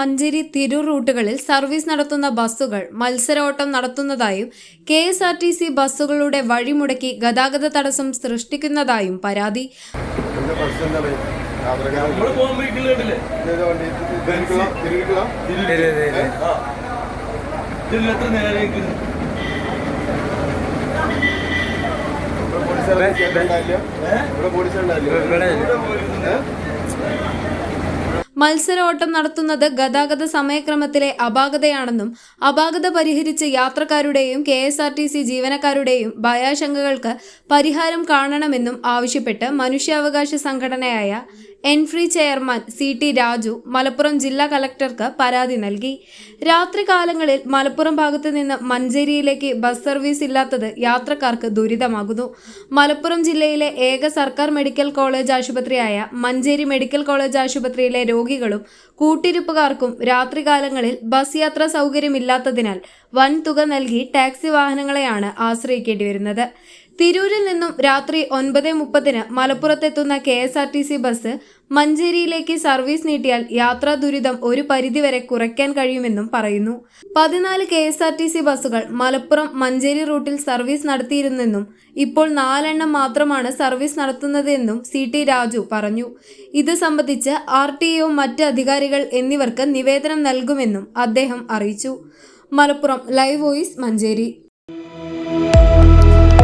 Manjeri Tirur റൂട്ടുകളിൽ service നടത്തുന്ന ബസ്സുകൾ മത്സരോട്ടം നടത്തുന്നതായും KSRTC ബസ്സുകളുടെ വഴിമുടക്കി ഗതാഗത തടസ്സം സൃഷ്ടിക്കുന്നതായും പരാതി. മത്സരോട്ടം നടത്തുന്നത് ഗതാഗത സമയക്രമത്തിലെ അപാകതയാണെന്നും അപാകത പരിഹരിച്ച് യാത്രക്കാരുടെയും KSRTC ജീവനക്കാരുടെയും ഭയാശങ്കകൾക്ക് പരിഹാരം കാണണമെന്നും ആവശ്യപ്പെട്ട് മനുഷ്യാവകാശ സംഘടനയായ എൻഫ്രീ ചെയർമാൻ CT രാജു മലപ്പുറം ജില്ലാ കളക്ടർക്ക് പരാതി നൽകി. രാത്രികാലങ്ങളിൽ മലപ്പുറം ഭാഗത്തു നിന്ന് മഞ്ചേരിയിലേക്ക് ബസ് സർവീസ് ഇല്ലാത്തത് യാത്രക്കാർക്ക് ദുരിതമാകുന്നു. മലപ്പുറം ജില്ലയിലെ ഏക സർക്കാർ മെഡിക്കൽ കോളേജ് ആശുപത്രിയായ മഞ്ചേരി മെഡിക്കൽ കോളേജ് ആശുപത്രിയിലെ രോഗികളും കൂട്ടിരിപ്പുകാർക്കും രാത്രികാലങ്ങളിൽ ബസ് യാത്രാ സൗകര്യമില്ലാത്തതിനാൽ വൻ തുക നൽകി ടാക്സി വാഹനങ്ങളെയാണ് ആശ്രയിക്കേണ്ടി വരുന്നത്. തിരൂരിൽ നിന്നും രാത്രി 9:30 മലപ്പുറത്തെത്തുന്ന KSRTC ബസ് മഞ്ചേരിയിലേക്ക് സർവീസ് നീട്ടിയാൽ യാത്രാ ദുരിതം ഒരു പരിധിവരെ കുറയ്ക്കാൻ കഴിയുമെന്നും പറയുന്നു. 14 KSRTC ബസ്സുകൾ മലപ്പുറം മഞ്ചേരി റൂട്ടിൽ സർവീസ് നടത്തിയിരുന്നെന്നും ഇപ്പോൾ 4 എണ്ണം മാത്രമാണ് സർവീസ് നടത്തുന്നതെന്നും CT രാജു പറഞ്ഞു. ഇത് സംബന്ധിച്ച് RTO മറ്റ് അധികാരികൾ എന്നിവർക്ക് നിവേദനം നൽകുമെന്നും അദ്ദേഹം അറിയിച്ചു. Malappuram live voice Manjeri.